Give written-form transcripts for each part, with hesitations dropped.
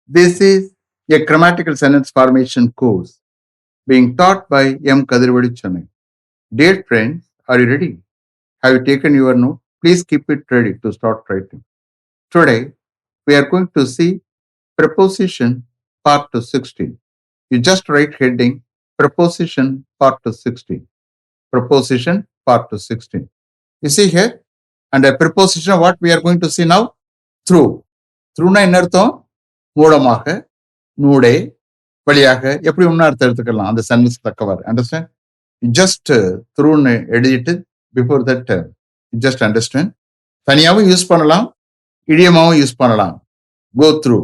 This is a grammatical sentence formation course being taught by M. Kadirvadi Chennai. Dear friends, are you ready? Have you taken your note? Please keep it ready to start writing. Today, we are going to see Preposition Part 16. You just write heading Preposition Part 16. Preposition Part 16. You see here, and a preposition, what we are going to see now? Through. Through என்ன அர்த்தம்? மூலமாக, நூடே, வழியாக, எப்படி ஒன்று அர்த்தம் எடுத்துக்கலாம் அந்த sentence தக்கவாறு. அண்டர்ஸ்டாண்ட்? ஜஸ்ட் த்ரூன்னு எழுதிட்டு பிஃபோர் தட் ஜஸ்ட் அண்டர்ஸ்டாண்ட். தனியாகவும் யூஸ் பண்ணலாம், இடியமாகவும் யூஸ் பண்ணலாம். Go through,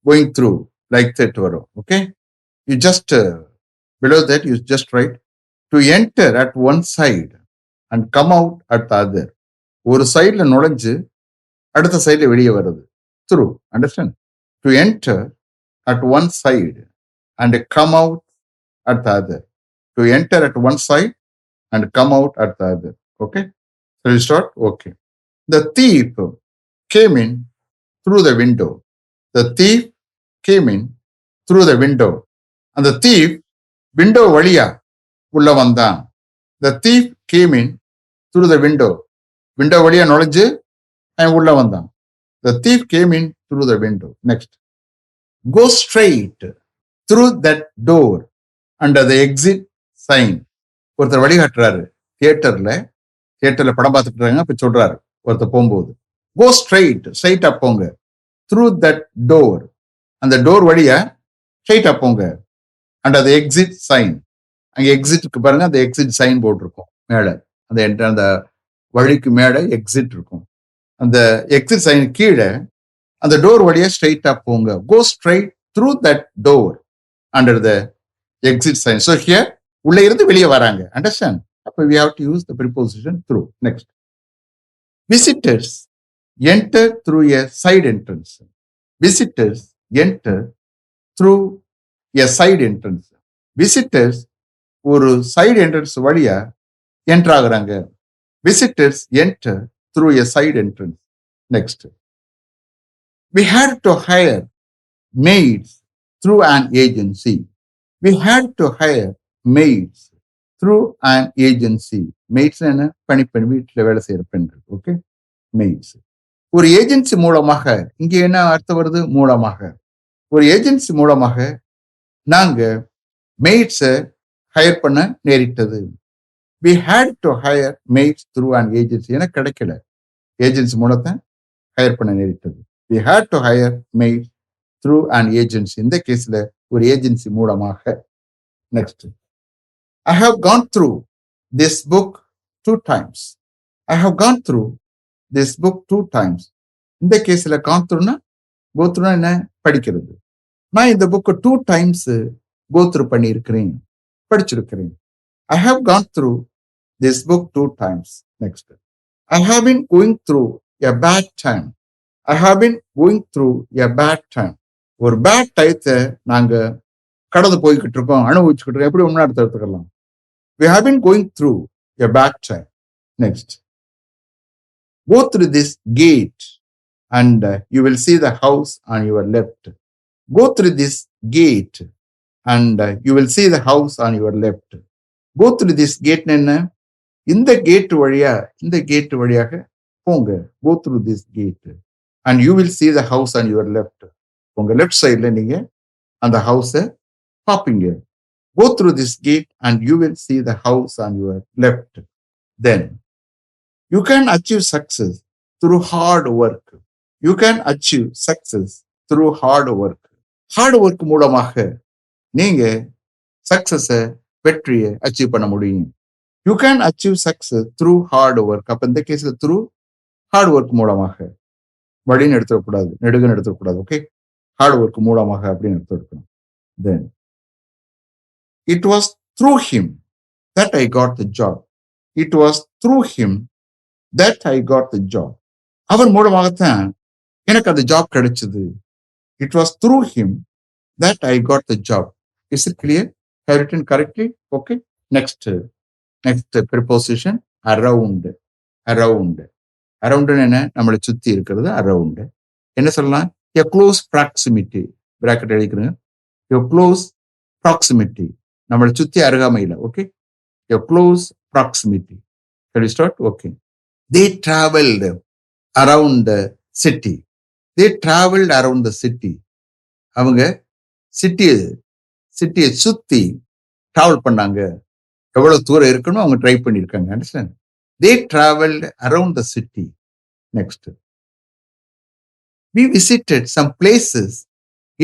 going through, like that வரும். Okay, you just below that you just write to enter at one side and come out at the other. ஒரு சைட்ல நுழைஞ்சு அடுத்த சைட்ல வெளியே வருது. Through. Understand? To enter at one side and come out at the other. To enter at one side and come out at the other. Okay? So we start? Okay. The thief came in through the window. The thief came in through the window. And the thief, window valiya ulla vandan. The thief came in through the window. Window valiya nolajju and ulla vandan. The thief came in through the window. Next. Go straight through that door under the exit sign. ஒருத்தர் வழிகாட்டுறாரு. தியேட்டர்ல படம் பார்த்துட்டு இருக்காங்க. அப்ப சொல்றாரு ஒருத்தர் போகும்போது, கோ ஸ்ட்ரைட்டா போங்க. த்ரூ தட் டோர், அந்த டோர் வழியா ஸ்ட்ரைட்டா போங்க. அண்ட் அந்த எக்ஸிட் சைன், அங்க எக்ஸிட்டுக்கு பாருங்க, அந்த எக்ஸிட் சைன் போர்டு இருக்கும் மேல. அந்த வழிக்கு மேல எக்ஸிட் இருக்கும். அந்த எக்ஸிட் சைன் கீழே அந்த டோர் வழியா ஸ்ட்ரைட்டா போங்க. Go straight through that door under the exit sign. So here உள்ள இருந்து வெளியே வராங்க. அண்டர்ஸ்டாண்ட்? அப்போ we have to use the preposition through. Next. Visitors enter through a side entrance. Visitors enter through a side entrance. Visitors ஒரு side entrance வழியா enter ஆகுறாங்க. Visitors enter through a side entrance. Next. We had to hire maids through an agency. We had to hire maids through an agency. Maids என்ன? பணிப்பெண், வீட்டில் வேலை செய்யற பெண்கள். Okay, maids. ஒரு ஏஜென்சி மூலமாக, இங்க என்ன அர்த்தம் வருது? மூலமாக. ஒரு ஏஜென்சி மூலமாக நாங்க மெய்ட்ஸை ஹையர் பண்ண நேரிட்டது. We had to hire maids through an agency. எனக்கு கிடைக்கல, ஏஜென்சி மூலத்தை ஹையர் பண்ண நேரிட்டது. We had to hire maids through an agency. இந்த கேஸ்ல ஒரு ஏஜென்சி மூலமாக. Next. I have gone through this book 2 times. I have gone through this book 2 times. இந்த கேஸ்ல gone throughனா, go throughனா என்ன? படிக்கிறது. நான் இந்த புக்கை 2 times go through பண்ணியிருக்கிறேன், படிச்சிருக்கிறேன். I have gone through this book 2 times. Next. I have been going through a bad time. I have been going through a bad time. ஒரு bad டைத்தை நாங்க கடந்து போய்கிட்டு இருக்கோம், அனுபவிச்சுக்கிட்டு இருக்கோம். எப்படி ஒன்னு அர்த்தம் எடுத்துக்கலாம்? We have been going through a bad time. Next. Go through this gate and you will see the house on your left. Go through this gate and you will see the house on your left. Go through this gate என்ன? இந்த gate வழியாக போங்க. Go through this gate and you will see the house on your left. உங்க left சைட்ல நீங்க அந்த ஹவுஸை பார்ப்பீங்க. Go through this gate and you will see the house on your left. Then you can achieve success through hard work. You can achieve success through hard work. Hard work மூலமாக நீங்க சக்சஸை, வெற்றியை achieve பண்ண முடியும். You can achieve success through hard work. அப்ப இந்த கேஸ்ல through hard work மூலமாக, வழின்னு எடுத்துடக்கூடாது, நெடுகன்னு எடுத்துடக்கூடாது. ஓகே, ஹார்ட் ஒர்க் மூலமாக அப்படின்னு எடுத்துருக்கணும். Then it was through him that I got the job. It was through him that I got the job. அவர் மூலமாகத்தான் எனக்கு அந்த ஜாப் கிடைச்சது. It was through him that I got the job. Is it clear? Have I written correctly? Okay. Next preposition around. Around என்ன? நம்மளை சுத்தி இருக்கிறது around. என்ன சொல்லலாம்? A close proximity. பிராக்கெட் எழுதிக்கிறேங்க. your close proximity, நம்மளை சுத்தி அருகாமையில். Okay, your close proximity. Shall we start? Okay. They traveled around the city. They traveled around the city. அவங்க சிட்டியை சுத்தி டிராவல் பண்ணாங்க. எவ்வளவு தூரம் இருக்கணும் அவங்க ட்ரை பண்ணியிருக்காங்க. Understand? They traveled around the city. Next. We visited some places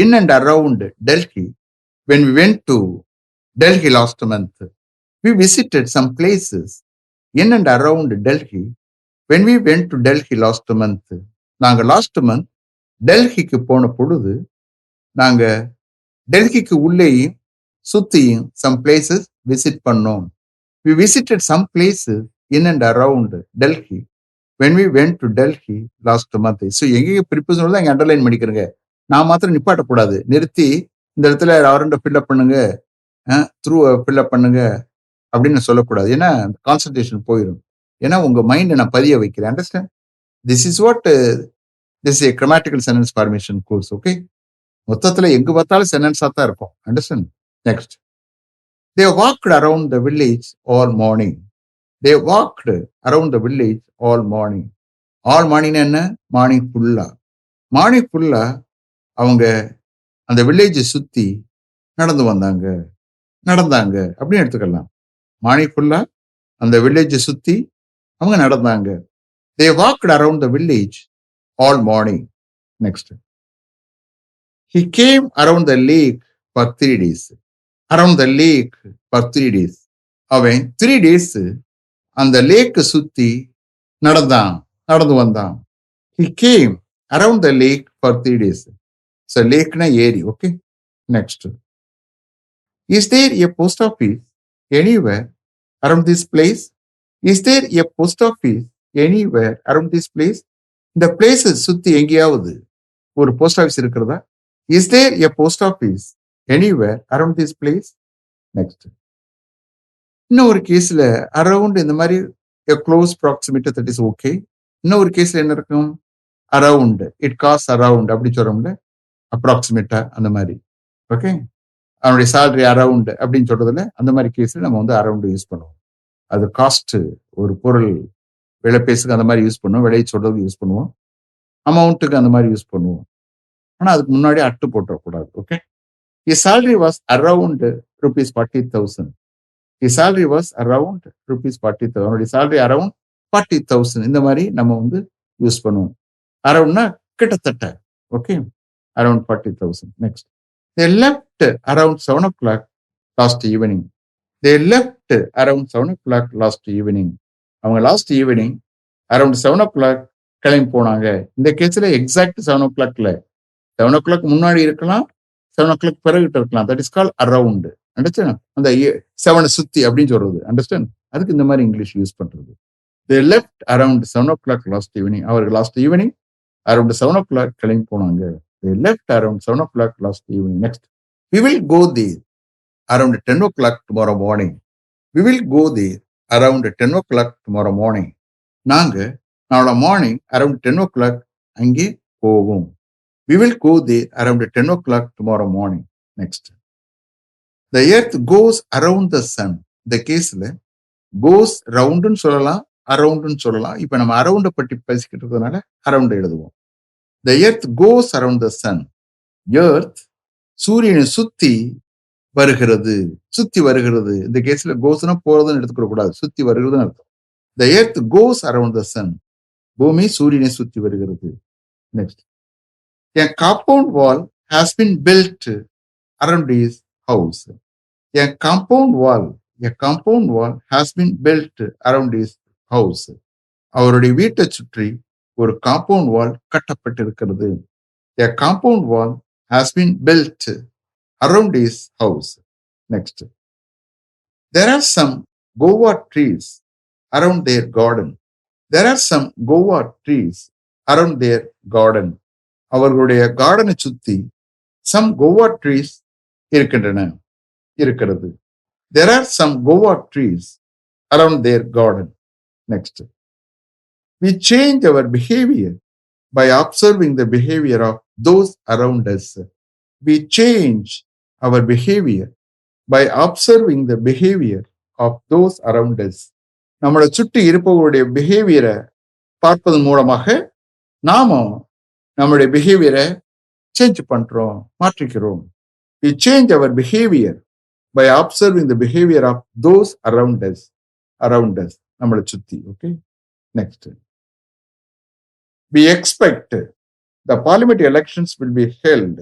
in and around Delhi when we went to Delhi last month. We visited some places in and around Delhi when we went to Delhi last month. நாங்க last month டெல்லிக்கு போன பொழுது நாங்க டெல்லிக்கு உள்ளேயும் சுத்தியும் some places visit பண்ணோம். We visited some places in and around Delhi when we went to Delhi last month. So எங்கேயும் ப்ரிப்போசிஷன் தான் இங்கே அண்டர்லைன் பண்ணிக்கிறேங்க. நான் மாத்திரம் நிப்பாட்டக்கூடாது, நிறுத்தி இந்த இடத்துல அரண்ட ஃபில்அப் பண்ணுங்க, த்ரூ ஃபில்அப் பண்ணுங்க அப்படின்னு சொல்லக்கூடாது. ஏன்னா கான்சன்ட்ரேஷன் போயிடும். ஏன்னா உங்க மைண்டை நான் பதிய வைக்கிறேன். Understand? This is what this A grammatical sentence formation course. Okay, மொத்தத்துல எங்க பார்த்தாலும் சென்டென்ஸா தான் இருக்கும். Understand? Next. They walked around the village all morning. They walked around the village all morning. All morning என்ன? மார்னிங் ஃபுல்லா. மார்னிங் ஃபுல்லா அவங்க அந்த வில்லேஜை சுத்தி நடந்தாங்க அப்படின்னு எடுத்துக்கலாம். மார்னிங் ஃபுல்லா அந்த வில்லேஜை சுத்தி அவங்க நடந்தாங்க. They walked around the village all morning. Next. He came around the lake for 3 days. Around the lake for 3 days. அவன் 3 days அந்த லேக்கு சுத்தி நடந்து வந்தான். He came around the lake for 3 days. So லேக்னா ஏரி. Okay, next. Is there a post office anywhere around this place? Is there a post office anywhere around this place? இந்த place சுத்தி எங்கேயாவது ஒரு போஸ்ட் ஆஃபீஸ் இருக்கிறதா? Is there a post office anywhere around this place? Next. இன்னொரு கேஸ்ல around இந்த மாதிரி close proximity, that is okay. இன்னொரு கேஸ்ல என்ன இருக்கும்? அரவுண்ட், இட் காஸ்ட் அரவுண்ட் அப்படி சொல்றோம்ல, அப்ராக்சிமேட்டா அந்த மாதிரி. ஓகே, அவனுடைய சேலரி அரவுண்ட் அப்படின்னு சொல்றதுல அந்த மாதிரி கேஸ்ல நம்ம வந்து அரவுண்ட் யூஸ் பண்ணுவோம். அது காஸ்ட், ஒரு பொருள் விலை பேசுக்கு அந்த மாதிரி யூஸ் பண்ணுவோம், விலையை சொல்றதுக்கு யூஸ் பண்ணுவோம், அமௌண்ட்டுக்கு அந்த மாதிரி யூஸ் பண்ணுவோம். ஆனா அதுக்கு முன்னாடி அட்டு போட்டக்கூடாது. Okay, his salary was around rupees 40,000. his salary was around rupees 40,000. அவனுடைய salary around 40,000. இந்த மாதிரி நம்ம வந்து யூஸ் பண்ணுவோம். அரவுண்ட்னா கிட்டத்தட்ட. Okay, around 40,000. Next. they left around 7 o'clock last evening. they left around 7 o'clock last evening. அவங்க லாஸ்ட் ஈவினிங் அரௌண்ட் 7 o'clock கிளம்பி போனாங்க. இந்த கேஸ்ல எக்ஸாக்ட் 7 o'clockல 7 o'clock முன்னாடி இருக்கலாம், 7 o'clock பிறகுட்டு இருக்கலாம். That is call around. Understand? அந்த 7 சுத்தி அப்படின்னு சொல்றது. அண்டர்ஸ்டாண்ட்? அதுக்கு இந்த மாதிரி இங்கிலீஷ் யூஸ் பண்றது. they left around 7 o'clock last evening. அவர்கள் லாஸ்ட் ஈவினிங் அரௌண்ட் 7 o'clock கிளம்பி போனாங்க. they left around 7 o'clock last evening. Next. we will go there around 10 o'clock tomorrow morning. we will go there around 10 o'clock tomorrow morning. நாங்க நாளை morning around 10 o'clock அங்கே போவோம். we will go there around 10 o'clock tomorrow morning. Next. the earth goes around the sun. இந்த கேஸ்ல goes roundன்னு சொல்லலாம், அரவுண்ட்னு சொல்லலாம். இப்ப நம்ம அரவுண்டை பற்றி பேசிக்கிட்டு இருக்கிறதுனால அரவுண்ட் எழுதுவோம். the earth goes around the sun. earth சூரியனை சுத்தி வருகிறது. இந்த கேஸ்ல கோஸ்னா போறதுன்னு எடுத்துக்க கூடாது, சுத்தி வருகிறதுன்னு அர்த்தம். the earth goes around the sun. பூமி சூரியனை சுத்தி வருகிறது. Next. a compound wall has been built around his house. a compound wall has been built around his house. அவருடைய வீட்டை சுற்றி ஒரு காம்பவுண்ட் வால் கட்டப்பட்டிருக்கிறது. a compound wall has been built around his house. Next. there are some guava trees around their garden. there are some guava trees around their garden. அவர்களுடைய கார்டனை சுத்தி some guava trees இருக்கிறது. there are some guava trees around their garden. Next. we change our behavior by observing the behavior of those around us. we change our behavior by observing the behavior of those around us. நம்மளை சுற்றி இருப்பவருடைய பிஹேவியரை பார்ப்பதன் மூலமாக நாம நம்முடைய பிஹேவியரை change பண்றோம், மாற்றிக்கிறோம். We change our behavior by observing the behavior of those around us. நம்மளை சுத்தி. Okay, next. We expect the parliamentary elections will be held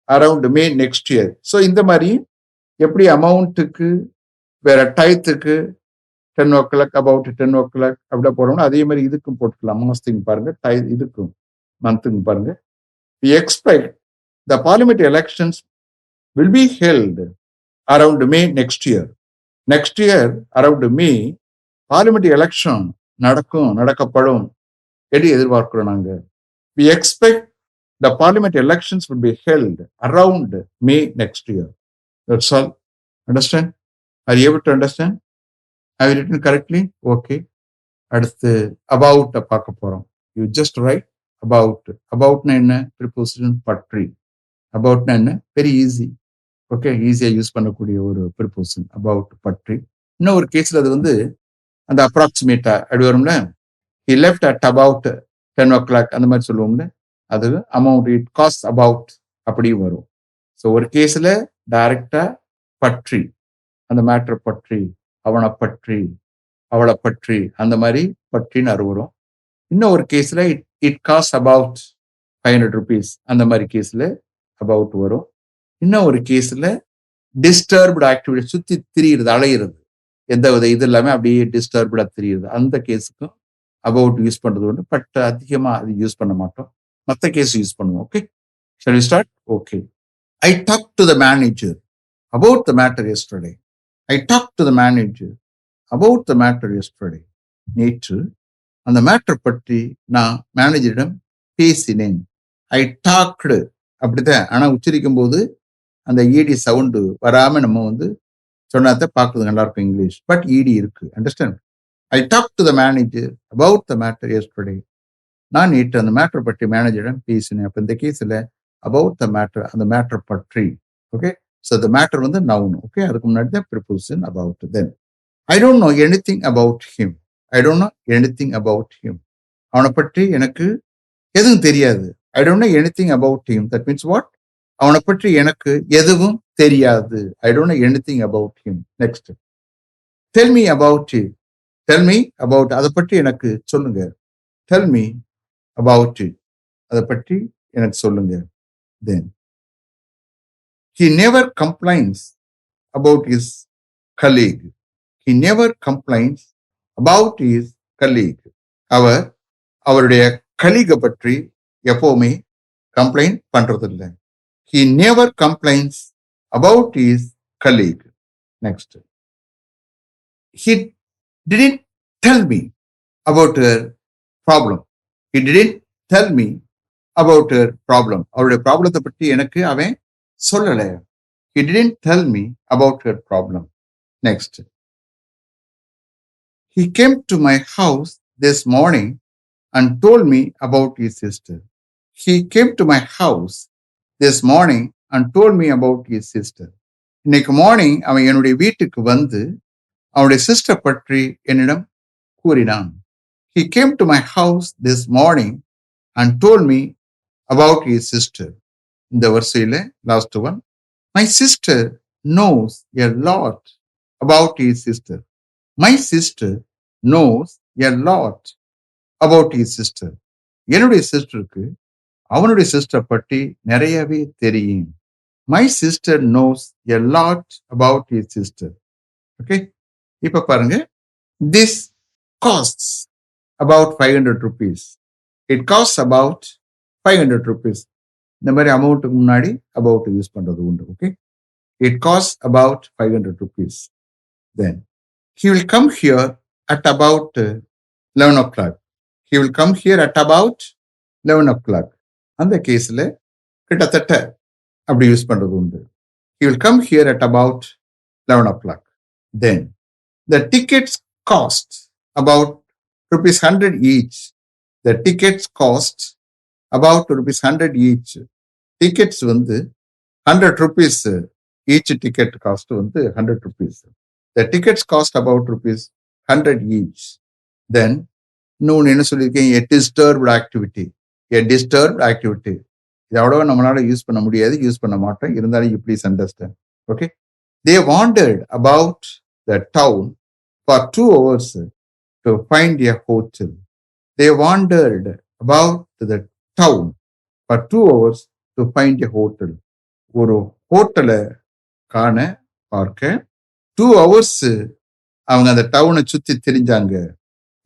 around May next year. So இந்த மாதிரி எப்படி அமௌண்ட்டுக்கு வேற டயத்துக்கு 10 o'clock about 10 o'clock அப்படி போறோம்னா அதே மாதிரி இதுக்கும் போட்டுக்கலாம். மாசத்துக்கு பாருங்க, இதுக்கும் மந்த்துக்கு பாருங்க. We expect the parliamentary elections will be held around May next year. Next year around May parliamentary election நடக்கப்படும் என்று எதிர்பார்க்கிறோம் நாங்க. We expect the parliamentary elections will be held around May next year. That's all. Understand? Are you able to understand? Have you written correctly? Okay. அடுத்து about பார்க்க போறோம். You just write about. Aboutனா என்ன? Preposition பற்றி. Aboutனா என்ன? Very easy. Okay, ஈஸியா use பண்ணக்கூடிய ஒரு preposition. About பற்றி. இன்னும் ஒரு கேஸ்ல அது அந்த அப்ராக்சிமேட்டா அப்படி வரும்ல, he left at about 10 o'clock அந்த மாதிரி சொல்லுவோம்ல, அது அமௌண்ட் இட் காஸ்ட் அபவுட் அப்படியும் வரும். ஸோ ஒரு கேஸ்ல டைரக்டா பற்றி, அந்த மேட்டர் பற்றி, அவனை பற்றி, அவளை பற்றி, அந்த மாதிரி பற்றின்னு அது வரும். இன்னும் ஒரு கேஸ்ல இட் காஸ்ட் அபவுட் 500 rupees அந்த மாதிரி கேஸ்ல அபவுட் வரும். இன்னும் ஒரு கேஸ்ல டிஸ்டர்ப்டு ஆக்டிவிட்டி, சுத்தி திரியிறது, அலையிறது, எந்த வித இது இல்லாம அப்படியே டிஸ்டர்ப்டா திரியுது, அந்த கேஸுக்கும் அபவுட் யூஸ் பண்றது உண்டு. பட் அதிகமா அது யூஸ் பண்ண மாட்டோம், மற்ற கேஸ் யூஸ் பண்ணுவோம். Okay, shall we start? Okay. I talked to the manager about the matter yesterday. I talked to the manager about the matter yesterday. நேற்று அந்த மேட்டர் பற்றி நான் மேனேஜரிடம் பேசினேன். I talked அப்படித்தான், ஆனா உச்சரிக்கும் போது அந்த ஈடி சவுண்டு வராம நம்ம சொன்னாத பார்க்குறது நல்லா இருக்கும் இங்கிலீஷ். பட் ஈடி இருக்கு. Understand? I talk to the manager about the matter yesterday. நான் நேற்று அந்த மேட்டர் பற்றி மேனேஜரிடம் பேசினேன். அப்ப இந்த கேஸ்ல அபவுட் த மேட்டர், அந்த மேட்டர் பற்றி. Okay, so the matter noun. Okay, அதுக்கு முன்னாடி தான் preposition about. Then I don't know anything about him. I don't know anything about him. அவனை பற்றி எனக்கு எதுவும் தெரியாது. I don't know anything about him. That means what? அவனை பற்றி எனக்கு எதுவும் தெரியாது. I don't know anything about him. Next, tell me about it. Tell me about, அதை பற்றி எனக்கு சொல்லுங்க. டெல் மீ அபவுட் இட், அதை பற்றி எனக்கு சொல்லுங்க. தென் he never complains about his colleague. He never complains about his colleague. அவர் அவருடைய கலீகை பற்றி எப்பவுமே கம்ப்ளைண்ட் பண்றதில்லை. He never complains about his colleague. Next, he didn't tell me about her problem. He didn't tell me about her problem. அவருடைய ப்ராப்ளத்தை பற்றி எனக்கு அவன் சொல்லலை. He didn't tell me about her problem. Next, he came to my house this morning and told me about his sister. He came to my house this morning and told me about his sister. இன்னைக்கு morning அவன் என்னுடைய வீட்டுக்கு அவனுடைய sister பற்றி என்னிடம் கூறினான். He came to my house this morning and told me about his sister. இந்த வரிசையில last one, my sister knows a lot about his sister. My sister knows a lot about his sister. என்னுடைய சிஸ்டருக்கு அவனுடைய sister பற்றி நிறையவே தெரியும். My sister knows a lot about his sister. Okay, இப்ப பாருங்க, this costs about 500 rupees. It costs about 500 rupees. இந்த மாதிரி அமௌண்ட்டுக்கு முன்னாடி about யூஸ் பண்றது உண்டு. Okay, it costs about 500 rupees. Then he will come here at about 11 o'clock. He will come here at about 11 o'clock. அந்த கேஸ்ல கிட்டத்தட்ட அப்படி யூஸ் பண்றது உண்டு. He will come here at about 11 o'clock. Then the tickets cost about rupees 100 each. The tickets cost about rupees 100 each. Tickets 100 rupees each ticket cost வந்து 100 rupees. The tickets cost about rupees 100 each. Then இன்னொன்று என்ன சொல்லியிருக்கேன், a disturbed activity. A disturbed activity. இது அவ்வளவா நம்மளால use பண்ண முடியாது, use பண்ண மாட்டோம். இருந்தாலும் you please understand. Okay. They wandered about the town for 2 hours to find a hotel. They wandered about the town for 2 hours to find a hotel. ஒரு ஹோட்டலை காண பார்க்க 2 hours அவங்க அந்த டவுனை சுத்தி திரிஞ்சாங்க.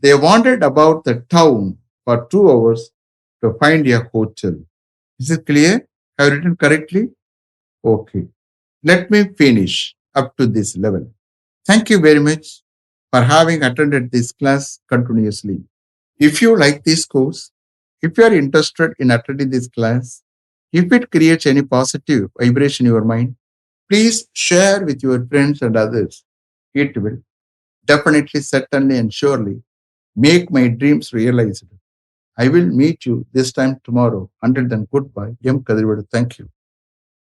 They wandered about the town for 2 hours to find a hotel. Is it clear? Have I written correctly? Okay. Let me finish up to this level. Thank you very much for having attended this class continuously. If you like this course, if you are interested in attending this class, if it creates any positive vibration in your mind, please share with your friends and others. It will definitely, certainly, and surely make my dreams realized. I will meet you this time tomorrow. Until then, goodbye. M. Kadirvadu. Thank you.